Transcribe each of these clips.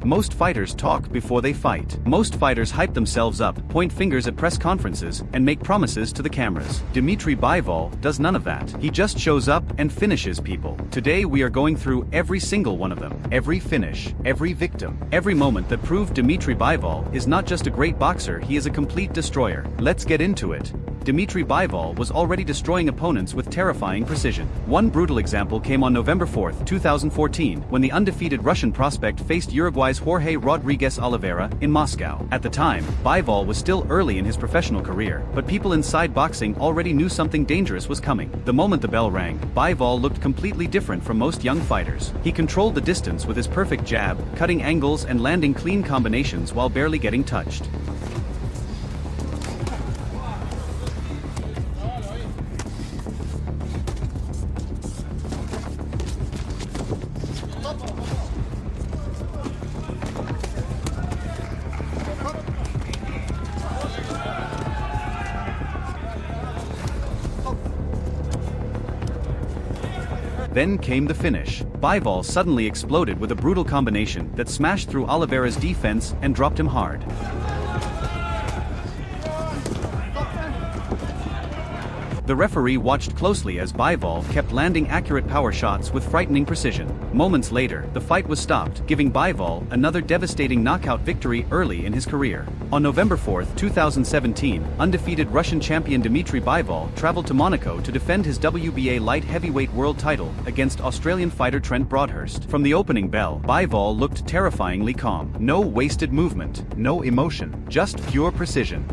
Most fighters talk before they fight. Most fighters hype themselves up, point fingers at press conferences, and make promises to the cameras. Dmitry Bivol does none of that. He just shows up and finishes people. Today we are going through every single one of them. Every finish, every victim, every moment that proved Dmitry Bivol is not just a great boxer, he is a complete destroyer. Let's get into it. Dmitry Bivol was already destroying opponents with terrifying precision. One brutal example came on November 4, 2014, when the undefeated Russian prospect faced Uruguay's Jorge Rodriguez Oliveira in Moscow. At the time, Bivol was still early in his professional career, but people inside boxing already knew something dangerous was coming. The moment the bell rang, Bivol looked completely different from most young fighters. He controlled the distance with his perfect jab, cutting angles and landing clean combinations while barely getting touched. Then came the finish. Bivol suddenly exploded with a brutal combination that smashed through Oliveira's defense and dropped him hard. The referee watched closely as Bivol kept landing accurate power shots with frightening precision. Moments later, the fight was stopped, giving Bivol another devastating knockout victory early in his career. On November 4, 2017, undefeated Russian champion Dmitry Bivol traveled to Monaco to defend his WBA light heavyweight world title against Australian fighter Trent Broadhurst. From the opening bell, Bivol looked terrifyingly calm. No wasted movement, no emotion, just pure precision.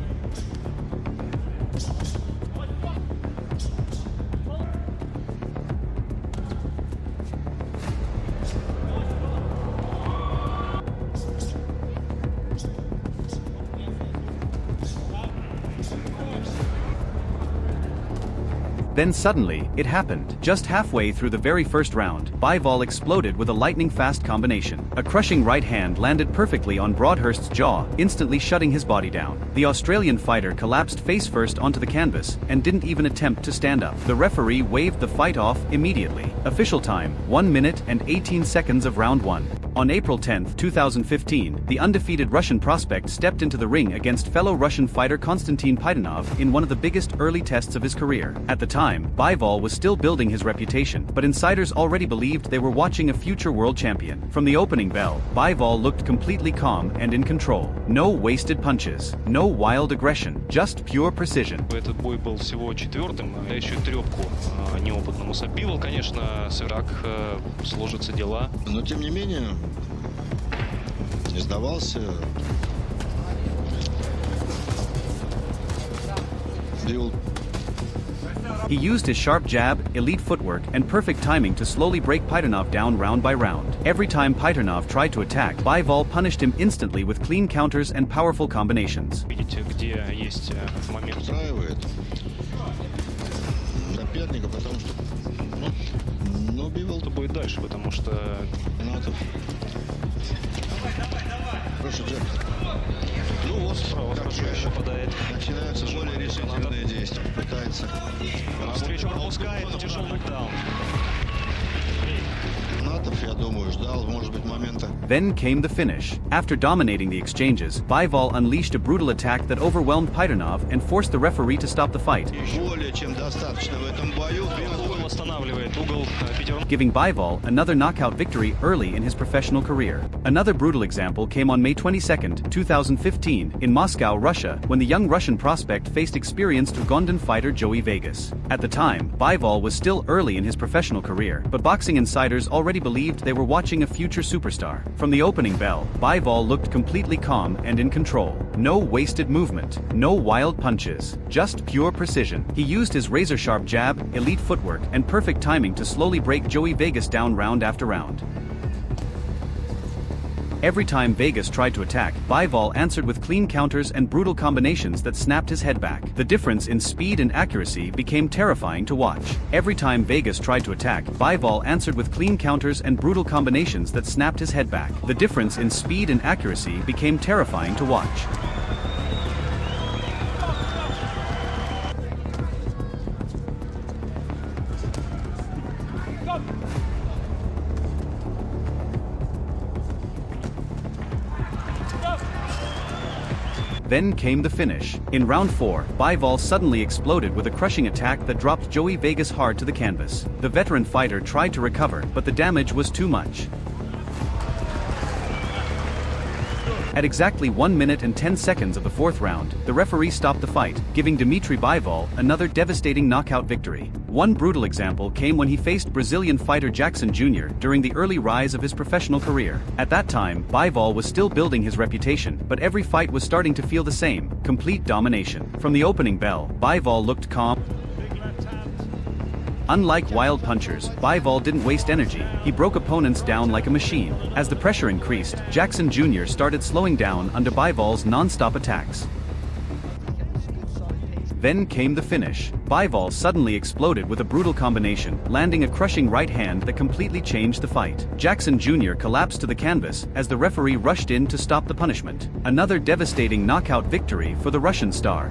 Then suddenly, it happened. Just halfway through the very first round, Bivol exploded with a lightning-fast combination. A crushing right hand landed perfectly on Broadhurst's jaw, instantly shutting his body down. The Australian fighter collapsed face-first onto the canvas and didn't even attempt to stand up. The referee waved the fight off immediately. Official time, 1 minute and 18 seconds of round 1. On April 10, 2015, the undefeated Russian prospect stepped into the ring against fellow Russian fighter Konstantin Paidanov in one of the biggest early tests of his career. At the time, Bivol was still building his reputation, but insiders already believed they were watching a future world champion. From the opening bell, Bivol looked completely calm and in control. No wasted punches, no wild aggression, just pure precision. Этот бой был всего четвертым, я еще трепку неопытному забил, конечно, как сложатся дела. Но тем не менее, не сдавался. He used his sharp jab, elite footwork, and perfect timing to slowly break Paidanov down round by round. Every time Paidanov tried to attack, Bivol punished him instantly with clean counters and powerful combinations. Видите, где есть момент. Устраивает соперника, потому что ну Бивол Что будет дальше, потому что хороший джеб. Ну вот справа хорошо еще попадает. Начинаются более решительные действия. Пытается. Встречу пропускает, тяжелый нокдаун. Я думаю, ждал, может быть, момента. Then came the finish. After dominating the exchanges, Bivol unleashed a brutal attack that overwhelmed Paidanov and forced the referee to stop the fight. Более чем достаточно в этом бою. Угол восстанавливает, угол пятером. Giving Bivol another knockout victory early in his professional career. Another brutal example came on May 22, 2015, in Moscow, Russia, when the young Russian prospect faced experienced Ugandan fighter Joey Vegas. At the time, Bivol was still early in his professional career, but boxing insiders already believed they were watching a future superstar. From the opening bell, Bivol looked completely calm and in control. No wasted movement, no wild punches, just pure precision. He used his razor-sharp jab, elite footwork, and perfect timing to slowly break Joey Vegas down round after round. Every time Vegas tried to attack, Bivol answered with clean counters and brutal combinations that snapped his head back. The difference in speed and accuracy became terrifying to watch. Every time Vegas tried to attack, Bivol answered with clean counters and brutal combinations that snapped his head back. The difference in speed and accuracy became terrifying to watch. Then came the finish. In round 4, Bivol suddenly exploded with a crushing attack that dropped Joey Vegas hard to the canvas. The veteran fighter tried to recover, but the damage was too much. At exactly 1 minute and 10 seconds of the 4th round, the referee stopped the fight, giving Dmitry Bivol another devastating knockout victory. One brutal example came when he faced Brazilian fighter Jackson Jr. during the early rise of his professional career. At that time, Bivol was still building his reputation, but every fight was starting to feel the same: complete domination. From the opening bell, Bivol looked calm. Unlike wild punchers, Bivol didn't waste energy. He broke opponents down like a machine. As the pressure increased, Jackson Jr. started slowing down under Bivol's non-stop attacks. Then came the finish. Bivol suddenly exploded with a brutal combination, landing a crushing right hand that completely changed the fight. Jackson Jr. collapsed to the canvas as the referee rushed in to stop the punishment. Another devastating knockout victory for the Russian star.